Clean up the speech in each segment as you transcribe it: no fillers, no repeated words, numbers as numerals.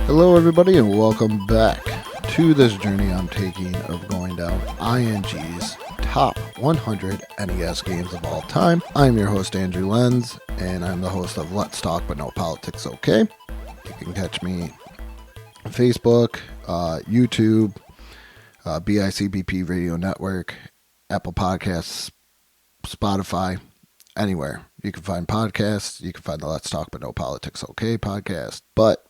Hello everybody and welcome back to this journey I'm taking of going down ING's top 100 NES games of all time. I'm your host Andrew Lenz and I'm the host of Let's Talk But No Politics Okay. You can catch me on Facebook, YouTube, bicbp Radio Network, Apple Podcasts, Spotify, anywhere. You can find podcasts. You can find the Let's Talk But No Politics Okay podcast. But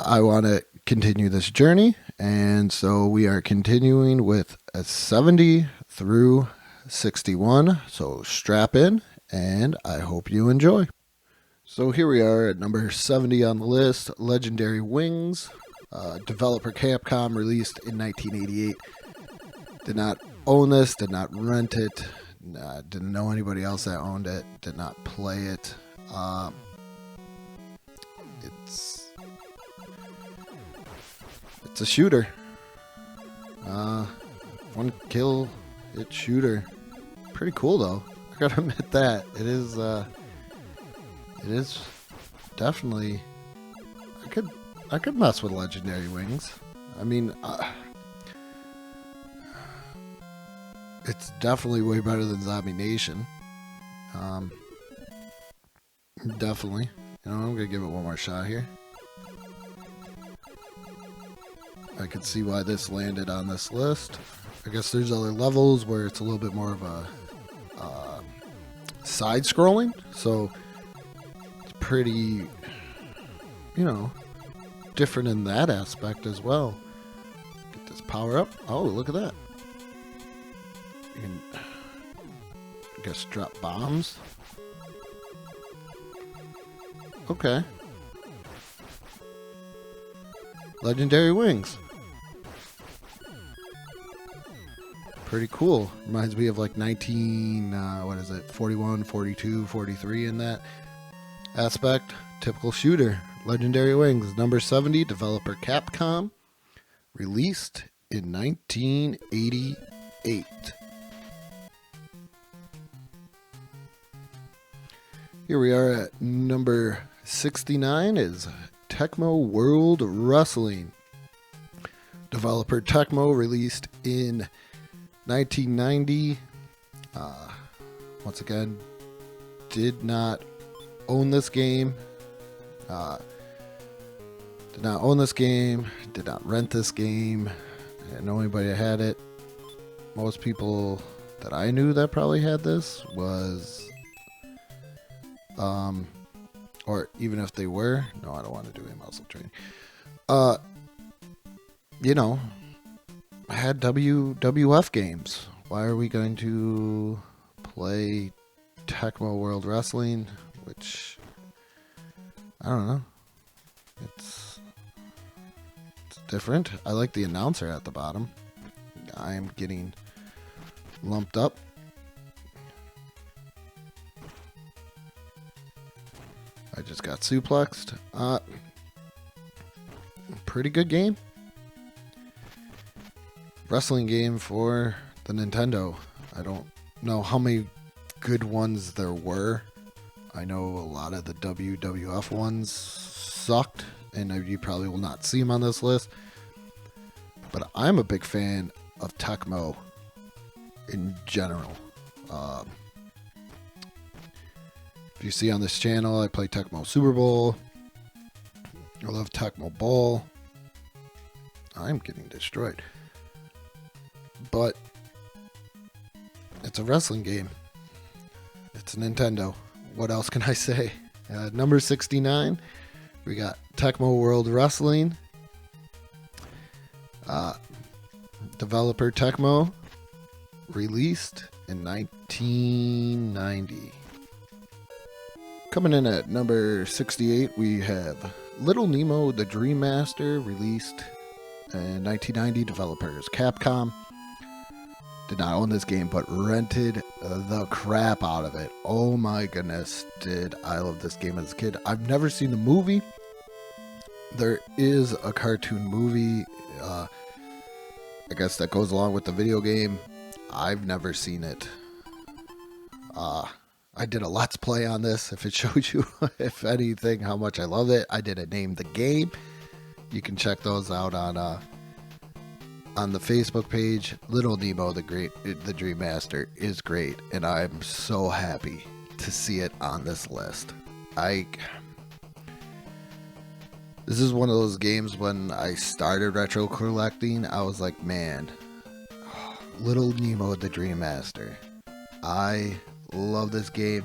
I want to continue this journey, and so we are continuing with a 70 through 61. So strap in, and I hope you enjoy. So here we are at number 70 on the list, Legendary Wings. Developer Capcom, released in 1988. Did not own this, did not rent it, didn't know anybody else that owned it, did not play it. It's a shooter. One kill hit shooter. Pretty cool though. I gotta admit that. It is definitely, I could mess with Legendary Wings. I mean, it's definitely way better than Zombie Nation. Definitely. You know, I'm gonna give it one more shot here. I could see why this landed on this list. I guess there's other levels where it's a little bit more of a side-scrolling, so it's pretty, you know, different in that aspect as well. Get this power up. Oh, look at that. You can, I guess, drop bombs. Okay. Legendary Wings. Pretty cool. Reminds me of like 41, 42, 43 in that aspect. Typical shooter. Legendary Wings. Number 70, developer Capcom. Released in 1988. Here we are at number 69 is Tecmo World Wrestling. Developer Tecmo, released in 1990. Once again, did not own this game. Did not rent this game. I didn't know anybody that had it. Most people that I knew that probably had this was, or even if they were, no, I don't want to do a muscle training. You know, I had WWF games. Why are we going to play Tecmo World Wrestling? Which, I don't know. It's different. I like the announcer at the bottom. I am getting lumped up. I just got suplexed. Pretty good game. Wrestling game for the Nintendo. I don't know how many good ones there were. I know a lot of the WWF ones sucked, and you probably will not see them on this list. But I'm a big fan of Tecmo in general. If you see on this channel, I play Tecmo Super Bowl. I love Tecmo Bowl. I'm getting destroyed. But it's a wrestling game. It's Nintendo. What else can I say? Number 69, we got Tecmo World Wrestling. Developer Tecmo, released in 1990. Coming in at number 68, we have Little Nemo the Dream Master, released in 1990. Developers Capcom. Did not own this game, but rented the crap out of it. Oh my goodness, did I love this game as a kid. I've never seen the movie. There is a cartoon movie, I guess, that goes along with the video game. I've never seen it. I did a Let's Play on this, if it shows you, if anything, how much I love it. I did a Name the Game. You can check those out on the Facebook page. Little Nemo, the Dream Master, is great, and I'm so happy to see it on this list. This is one of those games when I started retro collecting, I was like, man, Little Nemo, the Dream Master. I love this game.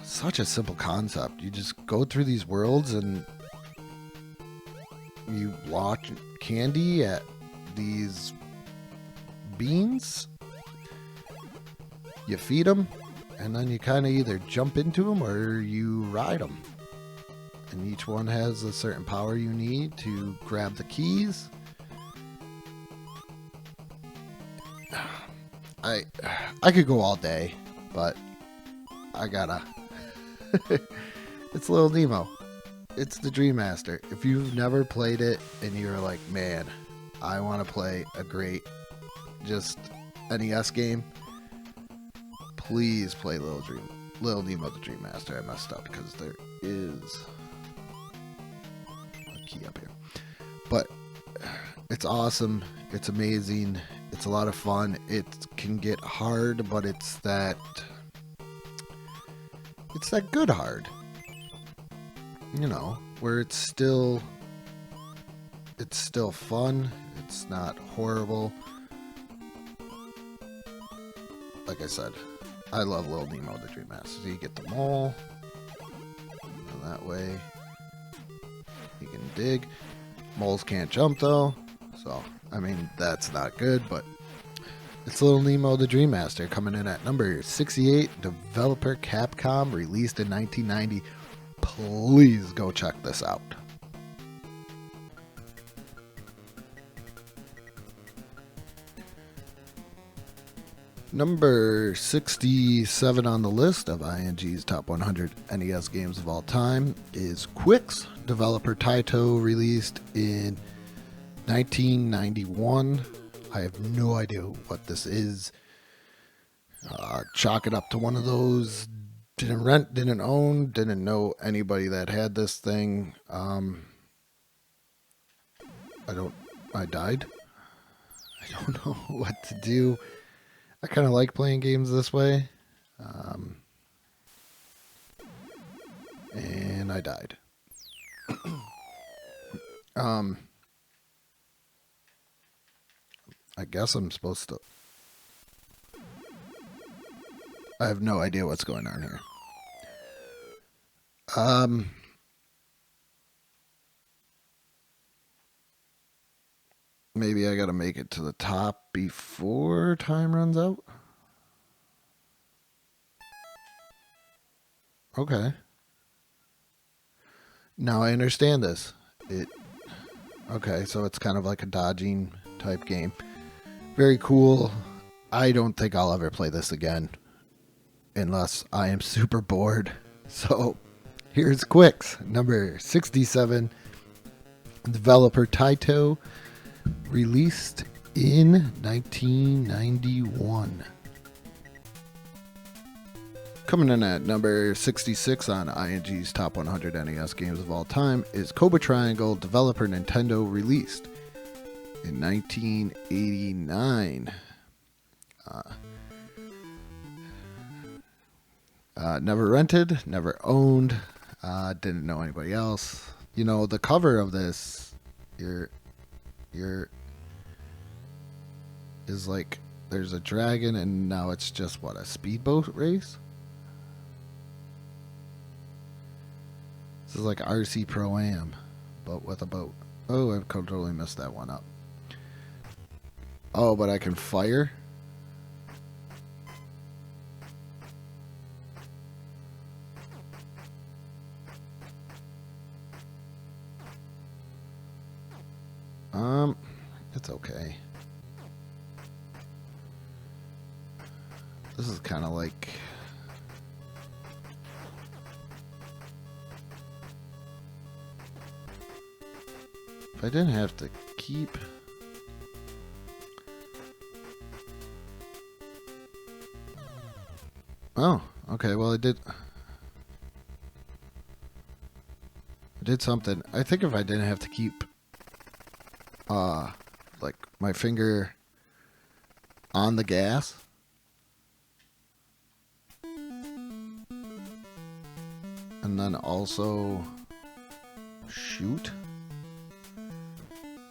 Such a simple concept. You just go through these worlds and you launch candy at these beans. You feed them, and then you kind of either jump into them or you ride them. And each one has a certain power you need to grab the keys. I could go all day, but I gotta. It's Little Nemo. It's the Dream Master. If you've never played it and you're like, man, I want to play a great just NES game, please play Little Nemo the Dream Master. I messed up because there is a key up here. But it's awesome. It's amazing. It's a lot of fun. It can get hard, but it's that good hard. You know, where it's still fun. It's not horrible. Like I said, I love Little Nemo the Dream Master. So you get them all. And that way you can dig. Moles can't jump though. So, I mean, that's not good, but it's Little Nemo the Dream Master coming in at number 68, developer Capcom, released in 1990. Please go check this out. Number 67 on the list of ING's top 100 NES games of all time is Quicks, developer Taito, released in 1991. I have no idea what this is. Chalk it up to one of those didn't rent, didn't own, didn't know anybody that had this thing. I died. I don't know what to do. I kind of like playing games this way. And I died. I guess I'm supposed to. I have no idea what's going on here. Maybe I gotta make it to the top before time runs out. Okay. Now I understand this. Okay, so it's kind of like a dodging type game. Very cool. I don't think I'll ever play this again unless I am super bored. So here's Quicks, number 67, developer Taito, released in 1991. Coming in at number 66 on ING's top 100 NES games of all time is Cobra Triangle, developer Nintendo, released in 1989. Never rented, never owned, didn't know anybody else. You know, the cover of this, is like, there's a dragon and now it's just, what, a speedboat race? This is like RC Pro-Am, but with a boat. Oh, I totally messed that one up. Oh, but I can fire? It's okay. This is kind of like... If I didn't have to keep... Oh, okay, well I did... I did something. I think if I didn't have to keep like my finger on the gas, and then also shoot.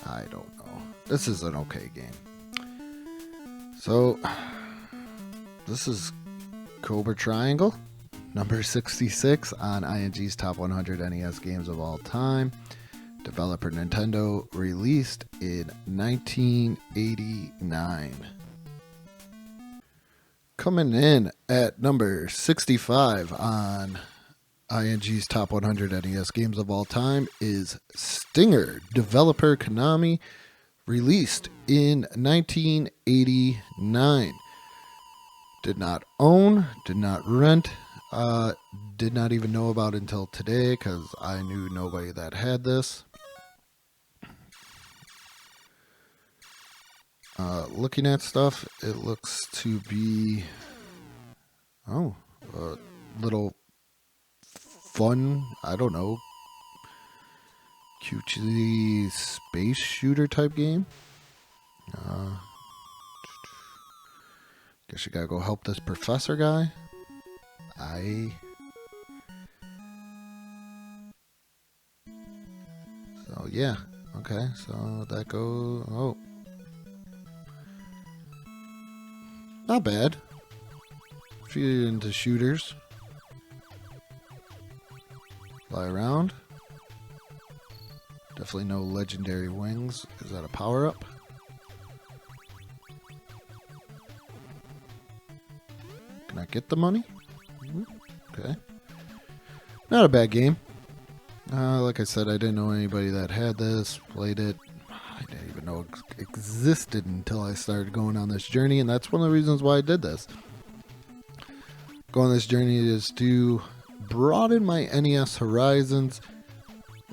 I don't know. This is an okay game. So this is Cobra Triangle, number 66 on ING's Top 100 NES Games of All Time. Developer Nintendo, released in 1989. Coming in at number 65 on ING's Top 100 NES Games of All Time is Stinger. Developer Konami, released in 1989. Did not own, did not rent, did not even know about it until today because I knew nobody that had this. Looking at stuff, it looks to be a little fun, I don't know, cutesy space shooter type game. Guess you gotta go help this professor guy. So yeah, okay, so that goes, oh. Not bad. If you're into shooters. Fly around. Definitely no legendary wings. Is that a power-up? Can I get the money? Okay. Not a bad game. Like I said, I didn't know anybody that had this, played it. I didn't even know it existed until I started going on this journey, and that's one of the reasons why I did this. Go on this journey is to broaden my NES horizons.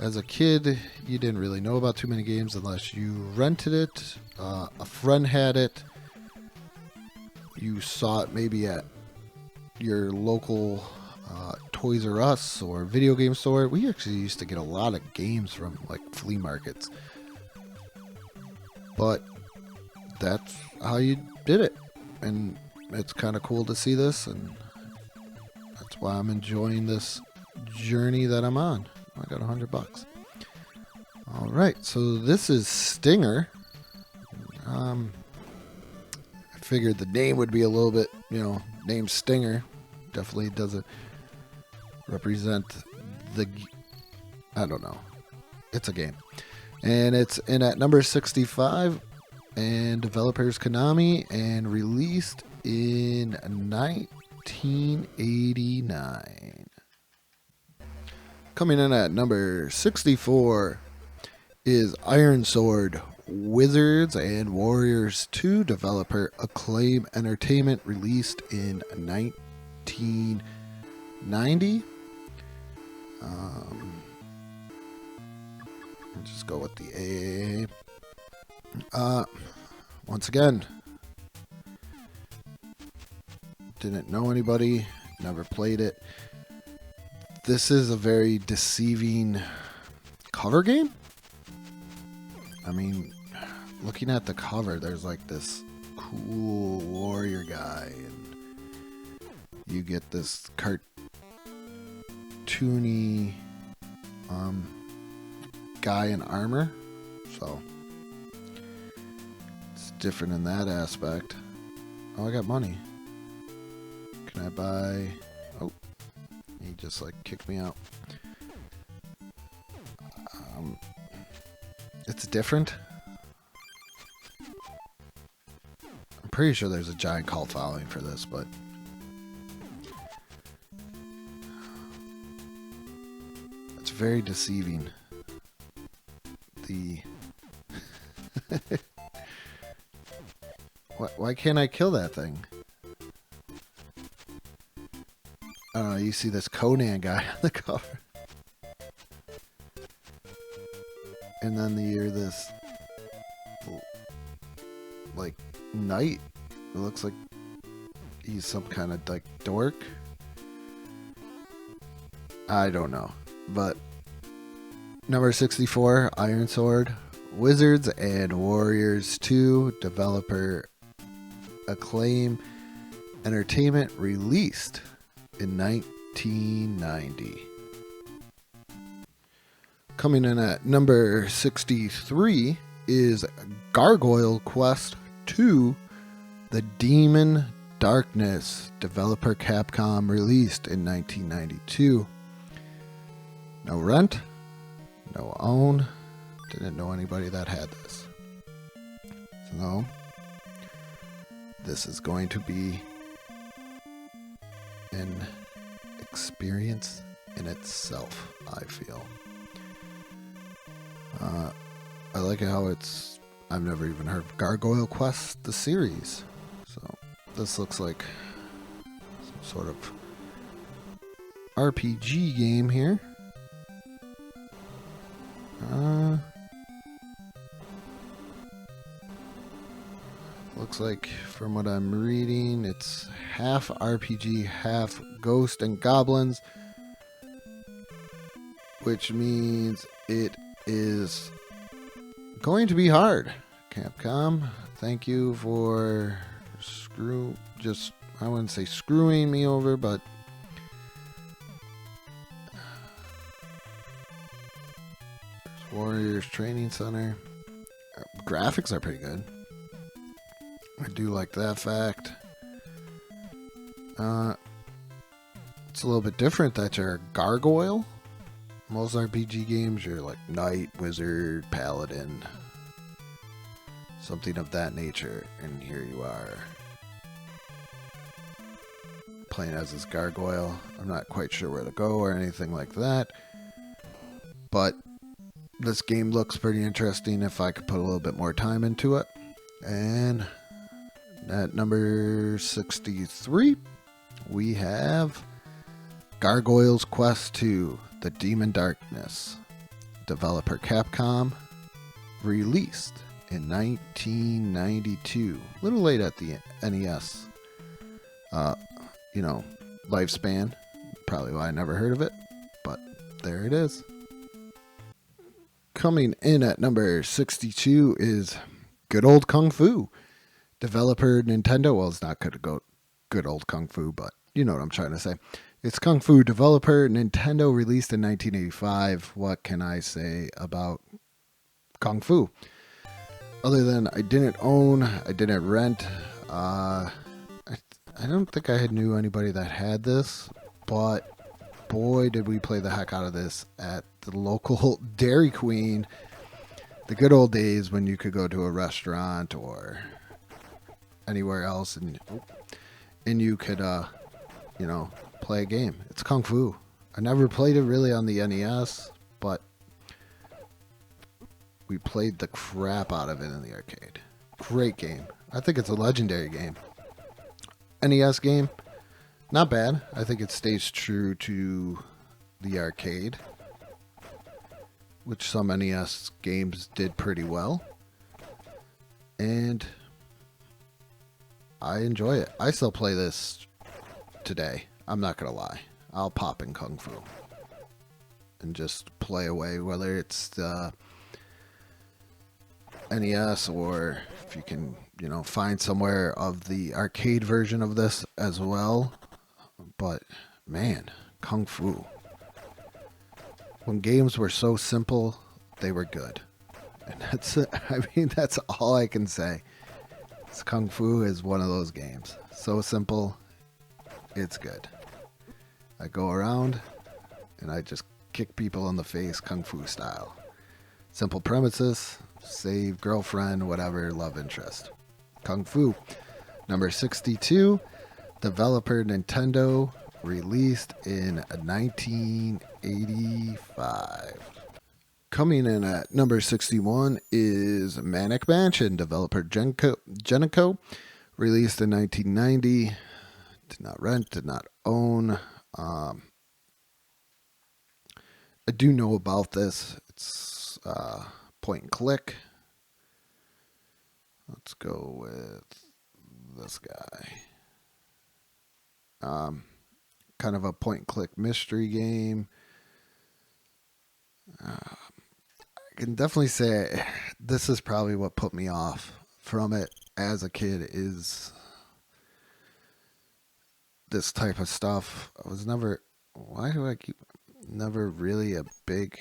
As a kid, you didn't really know about too many games unless you rented it, a friend had it, you saw it maybe at your local Toys R Us or video game store. We actually used to get a lot of games from like flea markets. But that's how you did it. And it's kind of cool to see this, and that's why I'm enjoying this journey that I'm on. I got $100. All right, so this is Stinger. I figured the name would be a little bit, name Stinger definitely doesn't represent the, I don't know. It's a game. And it's in at number 65, and developers Konami, and released in 1989. Coming in at number 64 is Iron Sword Wizards and Warriors 2, developer Acclaim Entertainment, released in 1990. Just go with the A. Once again, didn't know anybody, never played it. This is a very deceiving cover game. I mean, looking at the cover, there's like this cool warrior guy, and you get this cartoony guy in armor, so it's different in that aspect. Oh, I got money. Can I buy? Oh, he just like kicked me out. It's different. I'm pretty sure there's a giant cult following for this, but it's very deceiving. Why can't I kill that thing? I don't know, you see this Conan guy on the cover. And then you're this, like, knight. It looks like he's some kind of, like, dork. I don't know. But Number 64, Iron Sword, Wizards and Warriors 2, developer Acclaim Entertainment, released in 1990. Coming in at number 63 is Gargoyle Quest 2, The Demon Darkness, developer Capcom, released in 1992. No rent, no own, didn't know anybody that had this. So, this is going to be an experience in itself, I feel. I like how I've never even heard of Gargoyle Quest, the series. So this looks like some sort of RPG game here. Looks like, from what I'm reading, it's half RPG, half Ghost and Goblins, which means it is going to be hard. Capcom, thank you for I wouldn't say screwing me over, but Warriors Training Center. Graphics are pretty good. I do like that fact. It's a little bit different that you're a gargoyle. Most RPG games, you're like knight, wizard, paladin, something of that nature. And here you are, playing as this gargoyle. I'm not quite sure where to go or anything like that, but this game looks pretty interesting if I could put a little bit more time into it. And at number 63, we have Gargoyle's Quest 2, The Demon Darkness, developer Capcom, released in 1992. A little late at the NES, lifespan. Probably why I never heard of it, but there it is. Coming in at number 62 is Good Old Kung Fu, developer Nintendo. Well, it's not good old Kung Fu, but you know what I'm trying to say. It's Kung Fu, developer Nintendo, released in 1985. What can I say about Kung Fu? Other than I didn't own, I didn't rent. I don't think I knew anybody that had this, but boy, did we play the heck out of this at the local Dairy Queen. The good old days when you could go to a restaurant or anywhere else and you could, play a game. It's Kung Fu. I never played it really on the NES, but we played the crap out of it in the arcade. Great game. I think it's a legendary game. NES game, not bad. I think it stays true to the arcade, which some NES games did pretty well. And I enjoy it. I still play this today. I'm not going to lie. I'll pop in Kung Fu and just play away, whether it's the NES or if you can, find somewhere of the arcade version of this as well. But man, Kung Fu. When games were so simple, they were good. And that's all I can say. Kung Fu is one of those games. So simple, it's good. I go around and I just kick people in the face Kung Fu style. Simple premises, save girlfriend, whatever, love interest. Kung Fu. Number 62, developer Nintendo, released in 1985. Coming in at number 61 is Manic Mansion, developer Genico, released in 1990. Did not rent, did not own. I do know about this. It's point and click. Let's go with this guy. Kind of a point and click mystery game. can definitely say this is probably what put me off from it as a kid is this type of stuff. I was never. Why do I keep. Never really a big.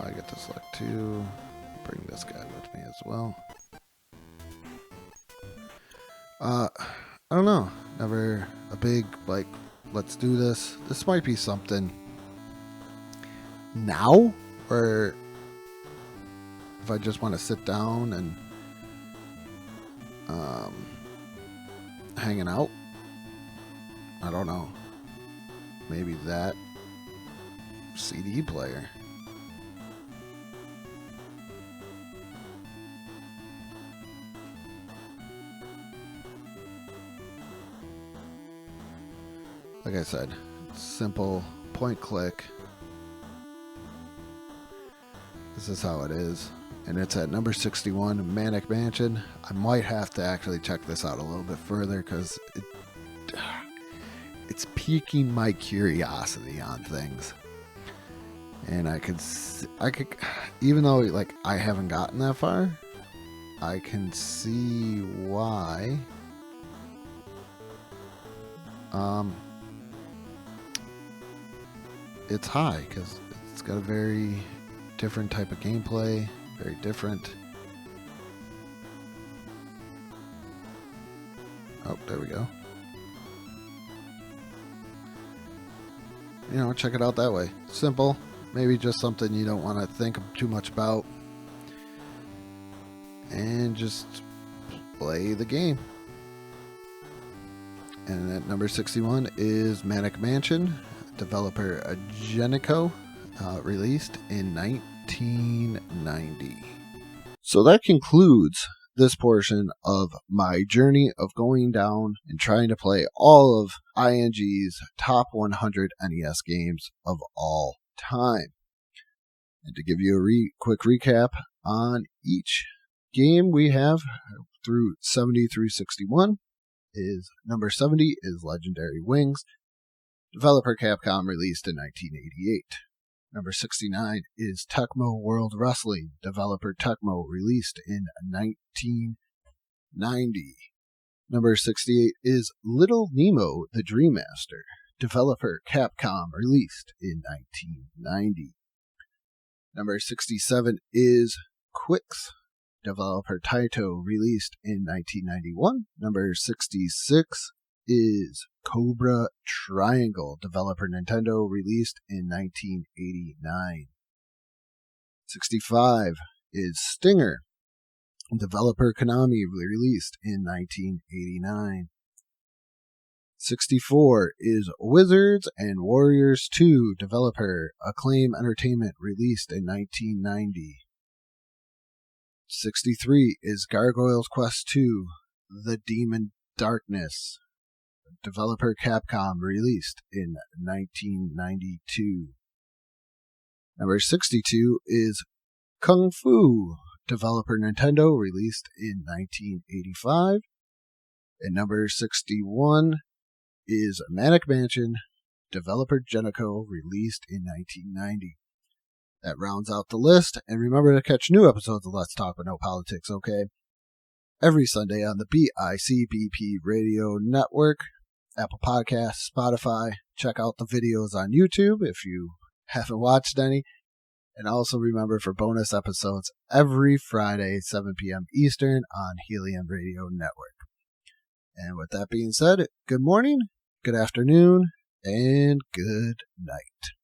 I get to select two. Bring this guy with me as well. I don't know. Never a big, like, let's do this. This might be something now, or if I just want to sit down and hanging out. I don't know. Maybe that CD player. Like I said, simple point click. This is how it is. And it's at number 61, Manic Mansion. I might have to actually check this out a little bit further because it's piquing my curiosity on things. And I could, even though like I haven't gotten that far, I can see why. It's high because it's got a very different type of gameplay, very different. Oh, there we go. You know, check it out that way. Simple, maybe just something you don't want to think too much about, and just play the game. And at number 61 is Manic Mansion, developer Genico, released in 1990. So that concludes this portion of my journey of going down and trying to play all of ING's top 100 NES games of all time. And to give you a quick recap on each game we have through 70 through 61 is number 70 is Legendary Wings, developer Capcom, released in 1988. Number 69 is Tecmo World Wrestling, developer Tecmo, released in 1990. Number 68 is Little Nemo the Dream Master, developer Capcom, released in 1990. Number 67 is Quicks, developer Taito, released in 1991. Number 66 is Cobra Triangle, developer Nintendo, released in 1989. 65 is Stinger, developer Konami, released in 1989. 64 is Wizards and Warriors 2, developer Acclaim Entertainment, released in 1990. 63 is Gargoyles Quest 2, The Demon Darkness, developer Capcom, released in 1992. Number 62 is Kung Fu, developer Nintendo, released in 1985. And number 61 is Manic Mansion, developer Genico, released in 1990. That rounds out the list, and remember to catch new episodes of Let's Talk But No Politics, okay? Every Sunday on the bicbp radio network, Apple Podcasts, Spotify. Check out the videos on YouTube if you haven't watched any. And also remember for bonus episodes every Friday, 7 p.m. Eastern on Helium Radio Network. And with that being said, good morning, good afternoon, and good night.